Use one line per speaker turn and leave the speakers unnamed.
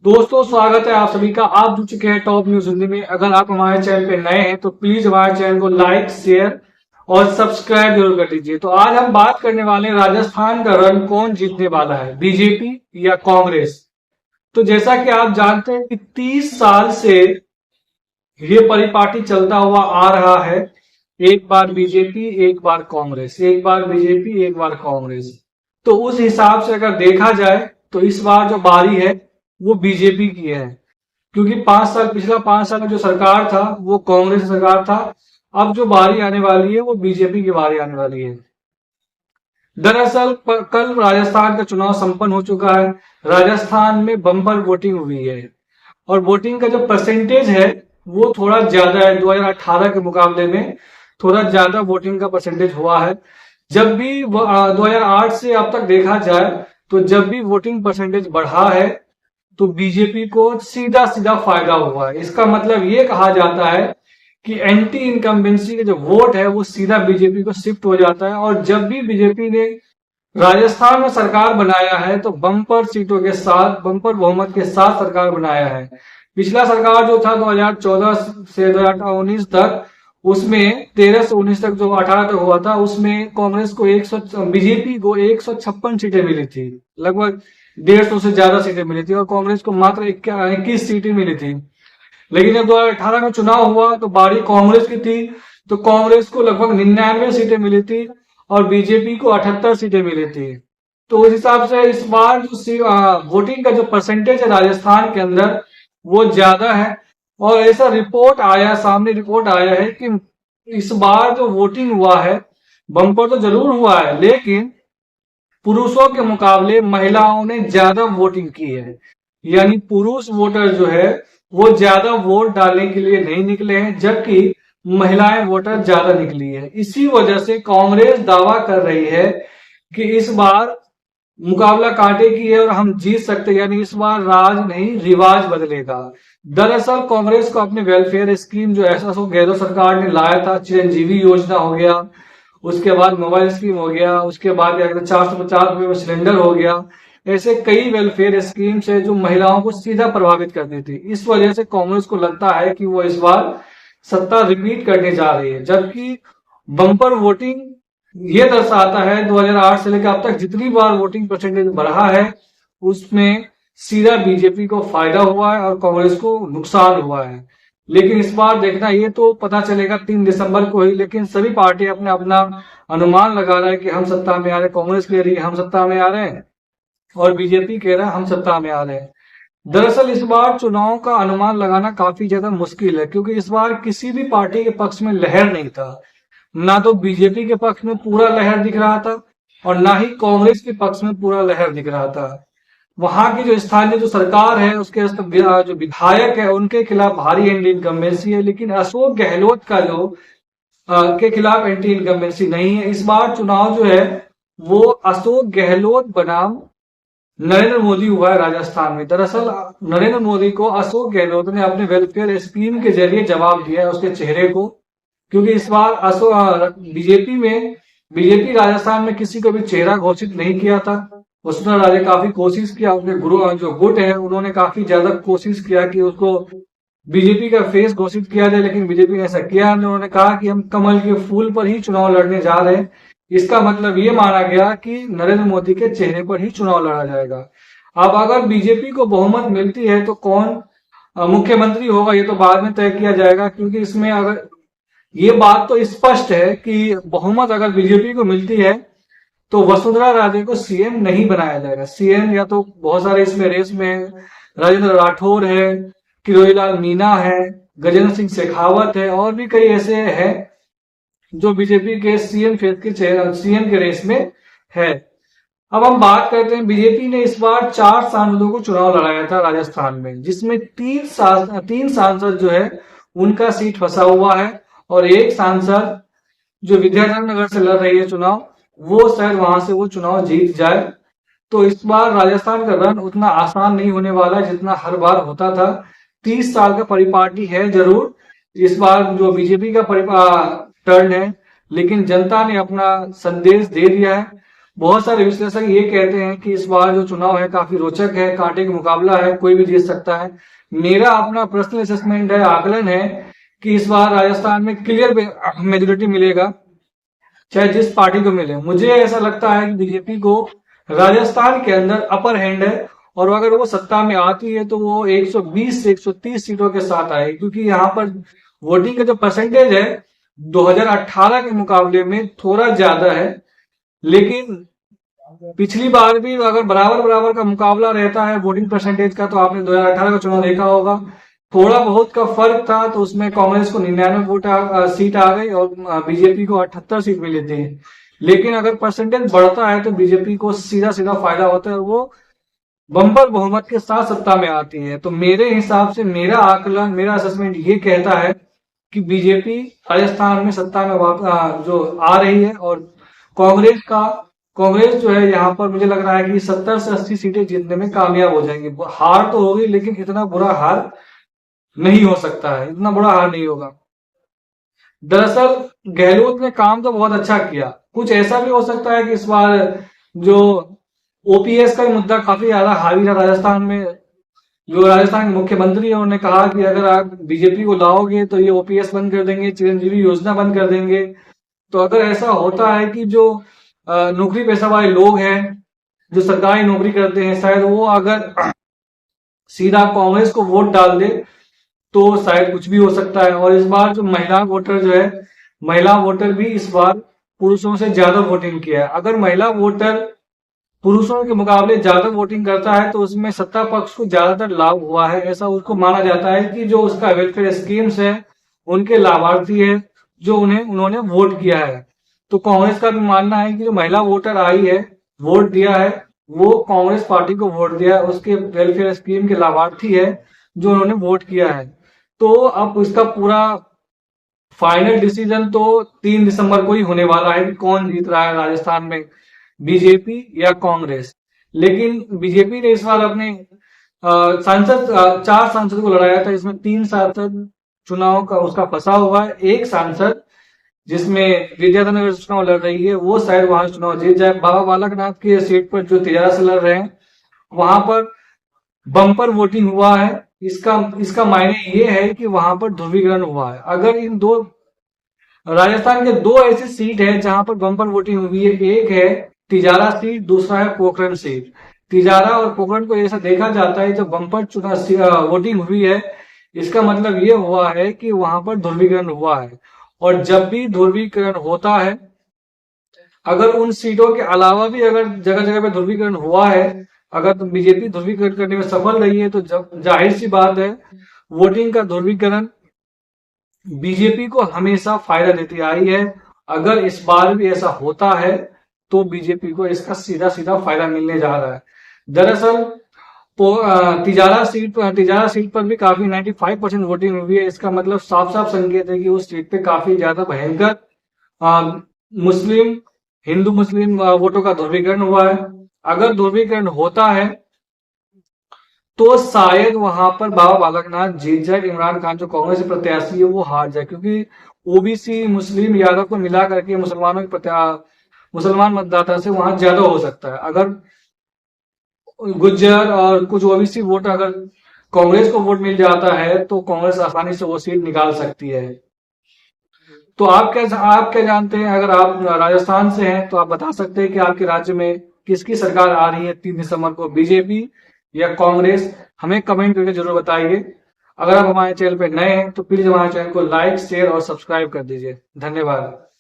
दोस्तों, स्वागत है आप सभी का। आप जुड़ चुके हैं टॉप न्यूज हिंदी में। अगर आप हमारे चैनल पे नए हैं तो प्लीज हमारे चैनल को लाइक, शेयर और सब्सक्राइब जरूर कर लीजिए। तो आज हम बात करने वाले हैं राजस्थान का रन कौन जीतने वाला है, बीजेपी या कांग्रेस। तो जैसा कि आप जानते हैं कि 30 साल से ये परिपाटी चलता हुआ आ रहा है। एक बार बीजेपी, एक बार कांग्रेस, एक बार बीजेपी, एक बार कांग्रेस। तो उस हिसाब से अगर देखा जाए तो इस बार जो बारी है वो बीजेपी की है, क्योंकि 5 साल, पिछला 5 साल में जो सरकार था वो कांग्रेस सरकार था। अब जो बारी आने वाली है वो बीजेपी की बारी आने वाली है। दरअसल कल राजस्थान का चुनाव संपन्न हो चुका है। राजस्थान में बम्पर वोटिंग हुई है और वोटिंग का जो परसेंटेज है वो थोड़ा ज्यादा है। 2018 के मुकाबले में थोड़ा ज्यादा वोटिंग का परसेंटेज हुआ है। जब भी 2008 से अब तक देखा जाए तो जब भी वोटिंग परसेंटेज बढ़ा है तो बीजेपी को सीधा सीधा फायदा हुआ है। इसका मतलब ये कहा जाता है कि एंटी इनकम्बेंसी के जो वोट है वो सीधा बीजेपी को शिफ्ट हो जाता है। और जब भी बीजेपी ने राजस्थान में सरकार बनाया है तो बम्पर सीटों के साथ, बम्पर बहुमत के साथ सरकार बनाया है। पिछला सरकार जो था 2014 से 2019 तक, उसमें 13 से 19 तक, जो 18 तक हुआ था, उसमें कांग्रेस को बीजेपी को 156 सीटें मिली थी। लगभग 150 से ज्यादा सीटें मिली थी और कांग्रेस को मात्र 21 सीटें मिली थी। लेकिन जब 2018 में चुनाव हुआ तो बारी कांग्रेस की थी, तो कांग्रेस को लगभग 99 सीटें मिली थी और बीजेपी को 78 सीटें मिली थी। तो उस हिसाब से इस बार जो वोटिंग का जो परसेंटेज है राजस्थान के अंदर वो ज्यादा है। और ऐसा सामने रिपोर्ट आया है कि इस बार जो वोटिंग हुआ है, बम्पर तो जरूर हुआ है, लेकिन पुरुषों के मुकाबले महिलाओं ने ज्यादा वोटिंग की है। यानी पुरुष वोटर जो है वो ज्यादा वोट डालने के लिए नहीं निकले हैं, जबकि महिलाएं वोटर ज्यादा निकली है। इसी वजह से कांग्रेस दावा कर रही है कि इस बार मुकाबला कांटे की है और हम जीत सकते हैं। यानी इस बार राज नहीं, रिवाज बदलेगा। दरअसल कांग्रेस को अपने वेलफेयर स्कीम जो अशोक गहलोत सरकार ने लाया था, चिरंजीवी योजना हो गया, उसके बाद मोबाइल स्कीम हो गया, उसके बाद 450 रुपए में सिलेंडर हो गया, ऐसे कई वेलफेयर स्कीम्स है जो महिलाओं को सीधा प्रभावित करती थी। इस वजह से कांग्रेस को लगता है कि वो इस बार सत्ता रिपीट करने जा रही है। जबकि बम्पर वोटिंग ये दर्शाता है 2008 से लेकर अब तक जितनी बार वोटिंग परसेंटेज बढ़ा है उसमें सीधा बीजेपी को फायदा हुआ है और कांग्रेस को नुकसान हुआ है। लेकिन इस बार देखना ये तो पता चलेगा 3 दिसंबर को ही। लेकिन सभी पार्टी अपने अपना अनुमान लगा रहा है कि हम सत्ता में आ रहे हैं। कांग्रेस कह रही है हम सत्ता में आ रहे हैं और बीजेपी कह रहा है हम सत्ता में आ रहे हैं। दरअसल इस बार चुनाव का अनुमान लगाना काफी ज्यादा मुश्किल है, क्योंकि इस बार किसी भी पार्टी के पक्ष में लहर नहीं था। ना तो बीजेपी के पक्ष में पूरा लहर दिख रहा था और ना ही कांग्रेस के पक्ष में पूरा लहर दिख रहा था। वहां की जो स्थानीय जो सरकार है उसके जो विधायक है उनके खिलाफ भारी एंटी इनकम्बेंसी है, लेकिन अशोक गहलोत का जो के खिलाफ एंटी इनकम्बेंसी नहीं है। इस बार चुनाव जो है वो अशोक गहलोत बनाम नरेंद्र मोदी हुआ है राजस्थान में। दरअसल नरेंद्र मोदी को अशोक गहलोत ने अपने वेलफेयर स्कीम के जरिए जवाब दिया है उसके चेहरे को, क्योंकि इस बार बीजेपी राजस्थान में किसी को भी चेहरा घोषित नहीं किया था। वसुंधरा राजे काफी कोशिश किया, उनके गुरु जो गुट है उन्होंने काफी ज्यादा कोशिश किया कि उसको बीजेपी का फेस घोषित किया जाए, लेकिन बीजेपी ने ऐसा किया। उन्होंने कहा कि हम कमल के फूल पर ही चुनाव लड़ने जा रहे हैं। इसका मतलब ये माना गया कि नरेंद्र मोदी के चेहरे पर ही चुनाव लड़ा जाएगा। अब अगर बीजेपी को बहुमत मिलती है तो कौन मुख्यमंत्री होगा ये तो बाद में तय किया जाएगा, क्योंकि इसमें अगर ये बात तो स्पष्ट है कि बहुमत अगर बीजेपी को मिलती है तो वसुंधरा राजे को सीएम नहीं बनाया जाएगा। सीएम या तो बहुत सारे इसमें रेस में है, राजेंद्र राठौर है, किरोड़ीलाल मीणा है, गजेंद्र सिंह शेखावत है और भी कई ऐसे हैं जो बीजेपी के सीएम के रेस में है। अब हम बात करते हैं, बीजेपी ने इस बार 4 सांसदों को चुनाव लड़ाया था राजस्थान में, जिसमें 3 सांसद जो है उनका सीट फंसा हुआ है और एक सांसद जो विद्याधर नगर से लड़ रही है चुनाव, वो शायद वहां से वो चुनाव जीत जाए। तो इस बार राजस्थान का रन उतना आसान नहीं होने वाला जितना हर बार होता था। 30 साल का परिपाटी है जरूर इस बार जो बीजेपी का टर्न है, लेकिन जनता ने अपना संदेश दे दिया है बहुत सारे विश्लेषक ये कहते हैं कि इस बार जो चुनाव है काफी रोचक है, कांटे का मुकाबला है, कोई भी जीत सकता है। मेरा अपना पर्सनल असेसमेंट है, आकलन है कि इस बार राजस्थान में क्लियर मेजोरिटी मिलेगा, चाहे जिस पार्टी को मिले। मुझे ऐसा लगता है कि बीजेपी को राजस्थान के अंदर अपर हैंड है, और अगर वो सत्ता में आती है तो वो 120 से 130 सीटों के साथ आएगी, क्योंकि यहाँ पर वोटिंग का जो परसेंटेज है 2018 के मुकाबले में थोड़ा ज्यादा है। लेकिन पिछली बार भी अगर बराबर बराबर का मुकाबला रहता है वोटिंग परसेंटेज का, तो आपने 2018 का चुनाव देखा होगा, थोड़ा बहुत का फर्क था, तो उसमें कांग्रेस को 99 सीट आ गई और बीजेपी को 78 सीट मिली थी। लेकिन अगर परसेंटेज बढ़ता है तो बीजेपी को सीधा सीधा फायदा होता है और वो बम्पर बहुमत के साथ सत्ता में आती है। तो मेरे हिसाब से मेरा आकलन, मेरा असेसमेंट ये कहता है कि बीजेपी राजस्थान में सत्ता में जो आ रही है, और कांग्रेस जो है यहाँ पर मुझे लग रहा है कि 70 से 80 सीटें जीतने में कामयाब हो जाएंगी। हार तो होगी, लेकिन इतना बुरा हार नहीं हो सकता है, इतना बुरा हार नहीं होगा। दरअसल गहलोत ने काम तो बहुत अच्छा किया, कुछ ऐसा भी हो सकता है कि इस बार जो ओपीएस का मुद्दा काफी ज्यादा हावी रहा राजस्थान में। जो राजस्थान के मुख्यमंत्री है उन्होंने कहा कि अगर आप बीजेपी को लाओगे तो ये ओपीएस बंद कर देंगे, चिरंजीवी योजना बंद कर देंगे। तो अगर ऐसा होता है कि जो नौकरी पेशा वाले लोग हैं, जो सरकारी नौकरी करते हैं, शायद वो अगर सीधा कांग्रेस को वोट डाल दे तो शायद कुछ भी हो सकता है। और इस बार जो महिला वोटर जो है, महिला वोटर भी इस बार पुरुषों से ज्यादा वोटिंग किया है। अगर महिला वोटर पुरुषों के मुकाबले ज्यादा वोटिंग करता है तो उसमें सत्ता पक्ष को ज्यादातर लाभ हुआ है, ऐसा उसको माना जाता है कि जो उसका वेलफेयर स्कीम्स है उनके लाभार्थी है जो उन्होंने वोट किया है। तो कांग्रेस का भी मानना है कि जो महिला वोटर आई है, वोट दिया है, वो कांग्रेस पार्टी को वोट दिया है, उसके वेलफेयर स्कीम के लाभार्थी है जो उन्होंने वोट किया है। तो अब इसका पूरा फाइनल डिसीजन तो 3 दिसंबर को ही होने वाला है कि कौन जीत रहा है राजस्थान में, बीजेपी या कांग्रेस। लेकिन बीजेपी ने इस बार अपने सांसद 4 सांसद को लड़ाया था, इसमें 3 सांसद चुनाव का उसका फंसा हुआ है। एक सांसद जिसमें विद्याधर से चुनाव लड़ रही है वो शायद वहां चुनाव जीत जाए। बाबा बालकनाथ के सीट पर जो तिजारा से लड़ रहे हैं वहां पर बम्पर वोटिंग हुआ है। इसका मायने ये है कि वहां पर ध्रुवीकरण हुआ है। अगर इन दो राजस्थान के 2 ऐसी सीट है जहां पर बम्पर वोटिंग हुई है, एक है तिजारा सीट, दूसरा है पोखरण सीट। तिजारा और पोखरण को ऐसा देखा जाता है जब बम्पर चुनाव वोटिंग हुई है, इसका मतलब ये हुआ है कि वहां पर ध्रुवीकरण हुआ है। और जब भी ध्रुवीकरण होता है, अगर उन सीटों के अलावा भी अगर जगह जगह पे ध्रुवीकरण हुआ है, अगर तो बीजेपी ध्रुवीकरण करने में सफल रही है, तो जाहिर सी बात है वोटिंग का ध्रुवीकरण बीजेपी को हमेशा फायदा देती आई है। अगर इस बार भी ऐसा होता है तो बीजेपी को इसका सीधा सीधा फायदा मिलने जा रहा है। दरअसल तिजारा सीट पर भी काफी 95% वोटिंग हुई है। इसका मतलब साफ साफ संकेत है कि उस सीट पे काफी ज्यादा भयंकर हिंदू मुस्लिम वोटों का ध्रुवीकरण हुआ है। अगर ध्रुवीकरण होता है तो शायद वहां पर बाबा बालकनाथ जीत जाए, इमरान खान जो कांग्रेस प्रत्याशी है वो हार जाए, क्योंकि ओबीसी मुस्लिम यादव को मिला करके मुसलमान मतदाता से वहां ज्यादा हो सकता है। अगर गुज्जर और कुछ ओबीसी वोट अगर कांग्रेस को वोट मिल जाता है तो कांग्रेस आसानी से वो सीट निकाल सकती है। तो आप क्या जानते हैं? अगर आप राजस्थान से हैं तो आप बता सकते हैं कि आपके राज्य में किसकी सरकार आ रही है 3 दिसंबर को, बीजेपी या कांग्रेस? हमें कमेंट करके जरूर बताइए। अगर आप हमारे चैनल पे नए हैं तो प्लीज हमारे चैनल को लाइक, शेयर और सब्सक्राइब कर दीजिए। धन्यवाद।